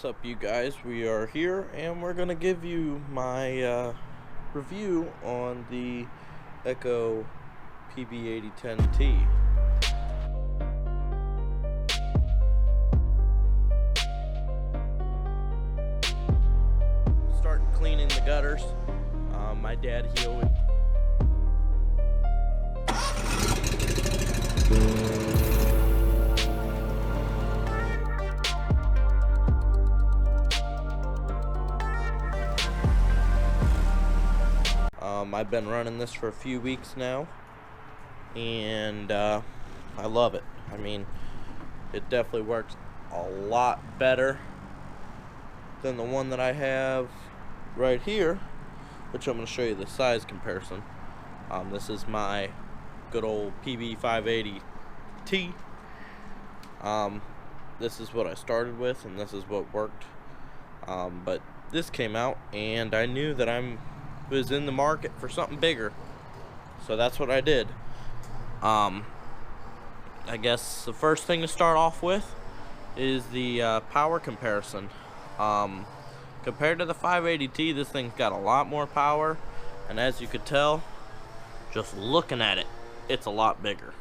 What's up, you guys? We are here and we're gonna give you my review on the Echo PB8010T. Starting cleaning the gutters. My dad, he always I've been running this for a few weeks now, and I love it. I mean, it definitely works a lot better than the one that I have right here, which I'm going to show you the size comparison. This is my good old PB8010T. This is what I started with, and this is what worked. But this came out, and I knew that I was in the market for something bigger, so that's what I did. I guess the first thing to start off with is the power comparison. Compared to the 580T, this thing's got a lot more power, and as you could tell, just looking at it, it's a lot bigger.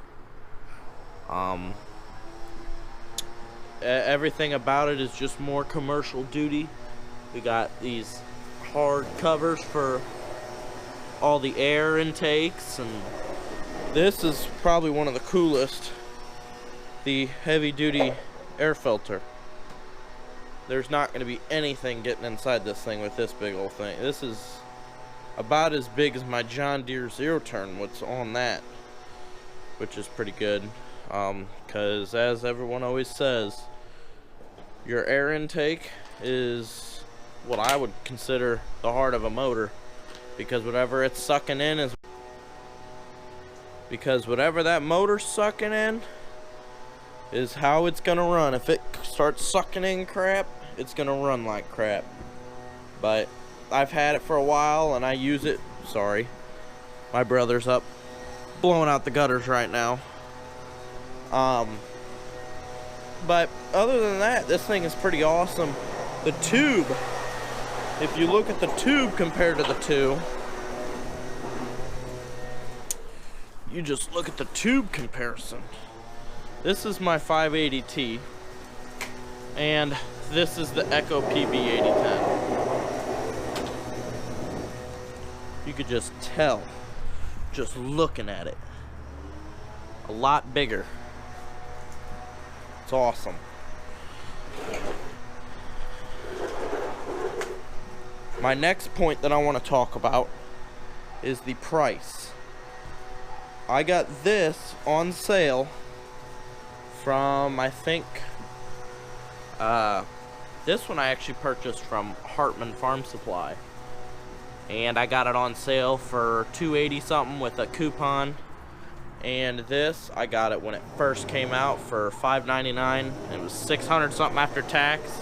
Everything about it is just more commercial duty. We got these hard covers for all the air intakes, and this is probably one of the coolest, the heavy duty air filter. There's not going to be anything getting inside this thing with this big old thing. This is about as big as my John Deere zero turn, what's on that, which is pretty good, because as everyone always says, your air intake is what I would consider the heart of a motor, because whatever it's sucking in is whatever that motor's sucking in is how it's gonna run. If it starts sucking in crap, it's gonna run like crap. But I've had it for a while and I use it. Sorry, my brother's up blowing out the gutters right now. But other than that, this thing is pretty awesome. The tube, if you look at the tube compared to the two, you just look at the tube comparison. This is my 580T, and this is the Echo PB8010. You could just tell, just looking at it, a lot bigger. It's awesome. My next point that I want to talk about is the price. I got this on sale from, I think, this one I actually purchased from Hartman Farm Supply, and I got it on sale for $280 something with a coupon. And this, I got it when it first came out for $5.99. It was $600 something after tax.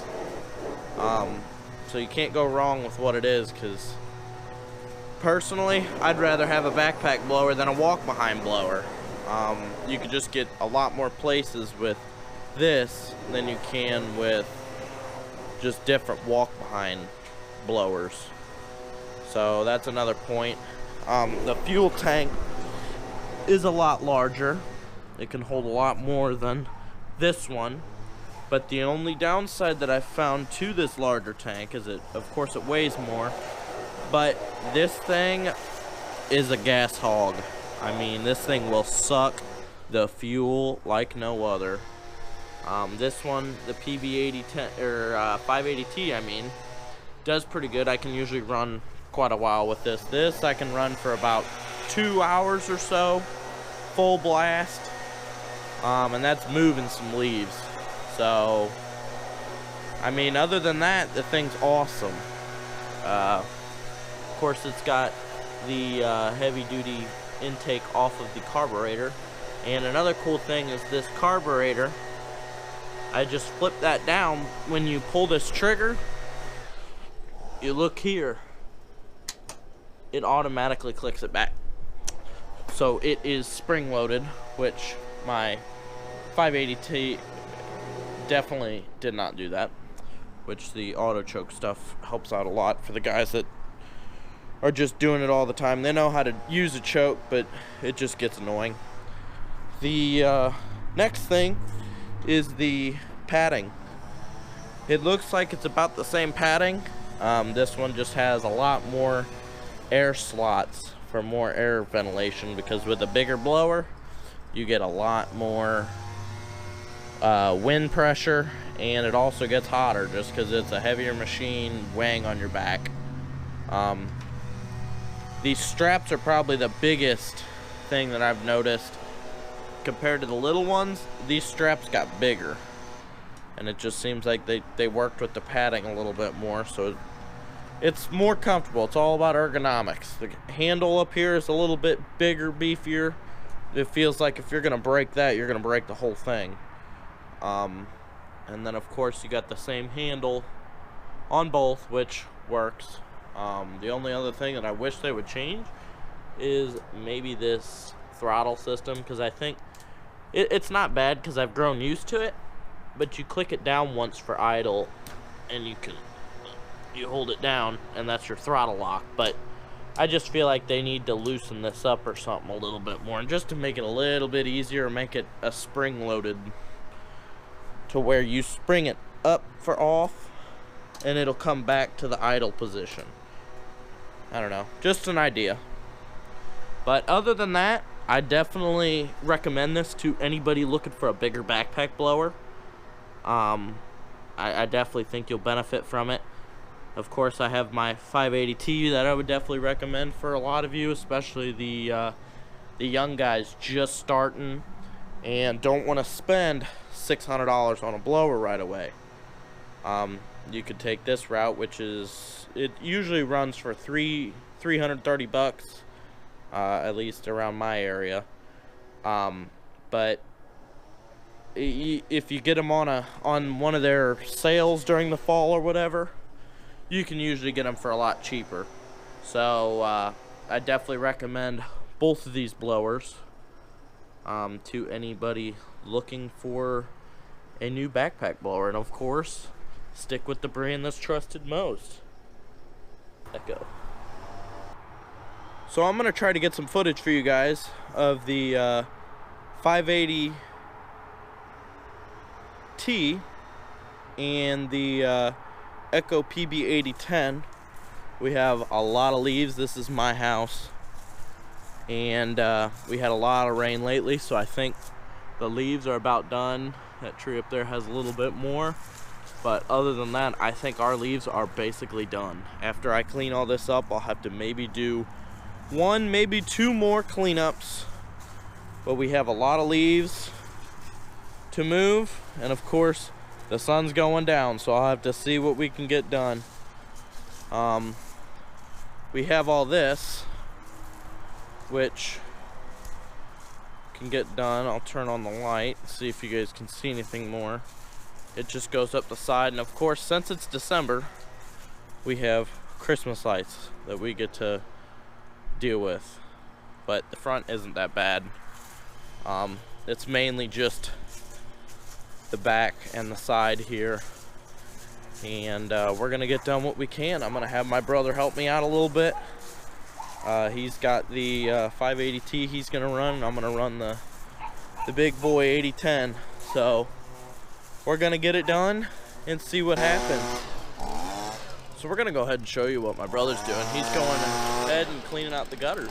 So you can't go wrong with what it is, because personally, I'd rather have a backpack blower than a walk-behind blower. You could just get a lot more places with this than you can with just different walk-behind blowers. So that's another point. The fuel tank is a lot larger. It can hold a lot more than this one. But the only downside that I found to this larger tank is of course it weighs more. But this thing is a gas hog. I mean, this thing will suck the fuel like no other. This one, the PB8010 or 580T, I mean, does pretty good. I can usually run quite a while with this. This I can run for about 2 hours or so, full blast, and that's moving some leaves. So, I mean, other than that, the thing's awesome. Of course, it's got the heavy-duty intake off of the carburetor. And another cool thing is this carburetor, I just flip that down. When you pull this trigger, you look here, it automatically clicks it back. So it is spring-loaded, which my 580T definitely did not do that. which the auto choke stuff helps out a lot for the guys that are just doing it all the time. They know how to use a choke, but it just gets annoying. The next thing is the padding. It looks like it's about the same padding. This one just has a lot more air slots for more air ventilation, because with a bigger blower you get a lot more wind pressure, and it also gets hotter just because it's a heavier machine weighing on your back. These straps are probably the biggest thing that I've noticed. Compared to the little ones, these straps got bigger, and it just seems like they worked with the padding a little bit more, so it's more comfortable. It's all about ergonomics. The handle up here is a little bit bigger, beefier. It feels like if you're gonna break that, you're gonna break the whole thing. And then of course you got the same handle on both, which works. The only other thing that I wish they would change is maybe this throttle system, because I think it's not bad because I've grown used to it, but you click it down once for idle and you hold it down and that's your throttle lock. But I just feel like they need to loosen this up or something a little bit more, and just to make it a little bit easier, make it a spring loaded to where you spring it up for off and it'll come back to the idle position. I don't know, just an idea. But other than that, I definitely recommend this to anybody looking for a bigger backpack blower. I definitely think you'll benefit from it. Of course, I have my 580T that I would definitely recommend for a lot of you, especially the young guys just starting and don't want to spend $600 on a blower right away. You could take this route, which is, it usually runs for $330, at least around my area. But if you get them on one of their sales during the fall or whatever, you can usually get them for a lot cheaper. So I definitely recommend both of these blowers to anybody looking for a new backpack blower. And of course, stick with the brand that's trusted most, Echo. So I'm gonna try to get some footage for you guys of the 580T and the Echo PB8010. We have a lot of leaves. This is my house, and we had a lot of rain lately, so I think the leaves are about done. That tree up there has a little bit more, but other than that, I think our leaves are basically done. After I clean all this up, I'll have to maybe do one, maybe two more cleanups, but we have a lot of leaves to move, and of course the sun's going down, so I'll have to see what we can get done. We have all this, which can get done. I'll turn on the light, see if you guys can see anything more. It just goes up the side, and of course, since it's December, we have Christmas lights that we get to deal with. But the front isn't that bad. It's mainly just the back and the side here, and we're gonna get done what we can. I'm gonna have my brother help me out a little bit. He's got the 580T he's gonna run, and I'm gonna run the big boy 8010. So we're gonna get it done and see what happens. So we're gonna go ahead and show you what my brother's doing. He's going ahead and cleaning out the gutters.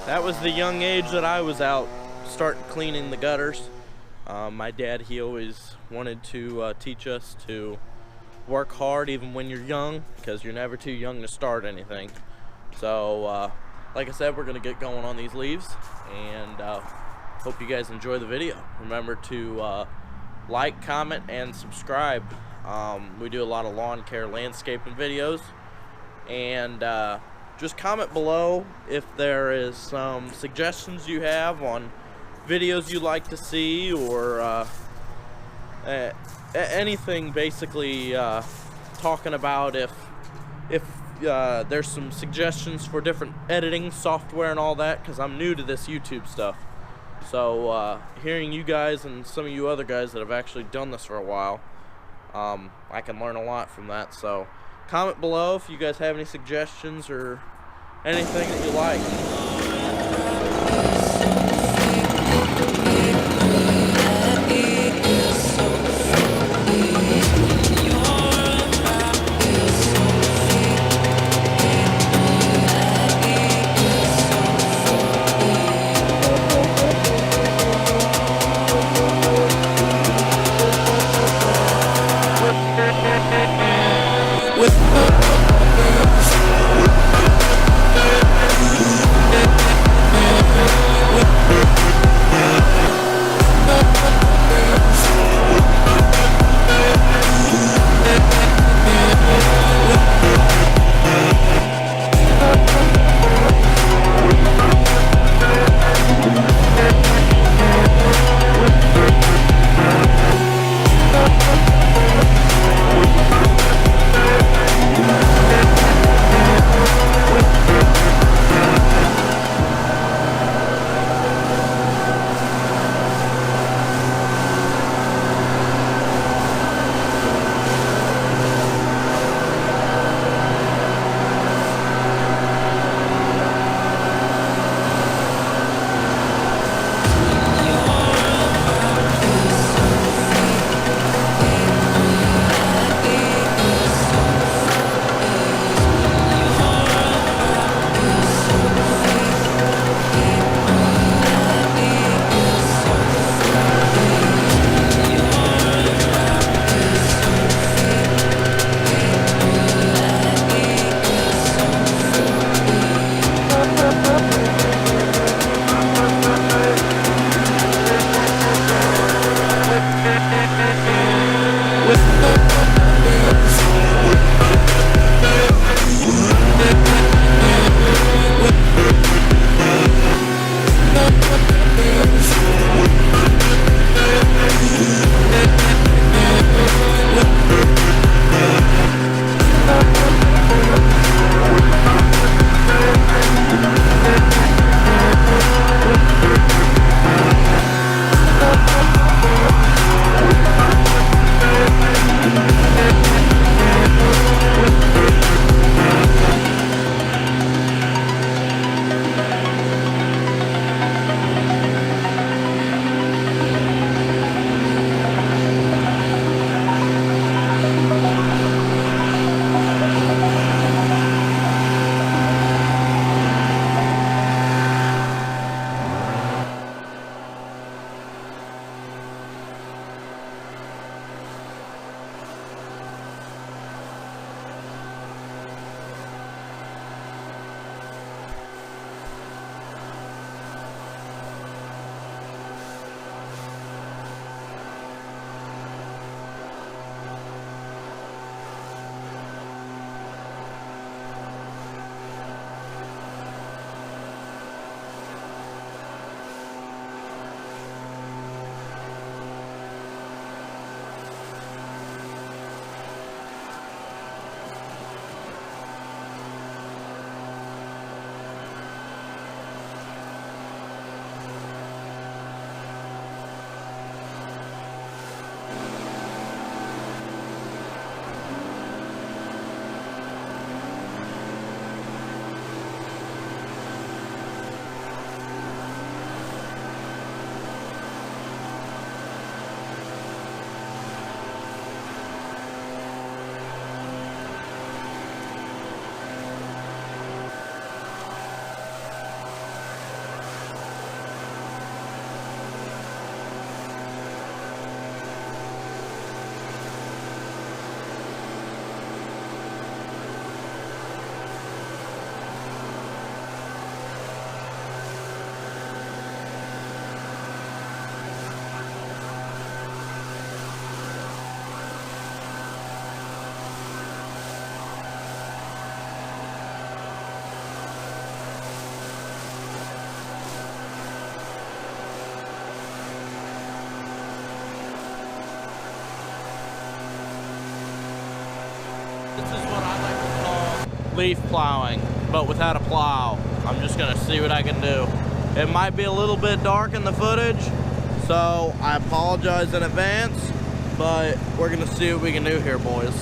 That was the young age that I was out starting cleaning the gutters. My dad, he always wanted to teach us to work hard even when you're young, because you're never too young to start anything. So like I said, we're gonna get going on these leaves, and hope you guys enjoy the video. Remember to like, comment, and subscribe. We do a lot of lawn care, landscaping videos, and just comment below if there is some suggestions you have on videos you'd like to see, or anything basically, talking about if there's some suggestions for different editing software and all that, because I'm new to this YouTube stuff. So hearing you guys and some of you other guys that have actually done this for a while, I can learn a lot from that. So comment below if you guys have any suggestions or anything that you like. With This is what I like to call leaf plowing, but without a plow. I'm just gonna see what I can do. It might be a little bit dark in the footage, so I apologize in advance, but we're gonna see what we can do here, boys.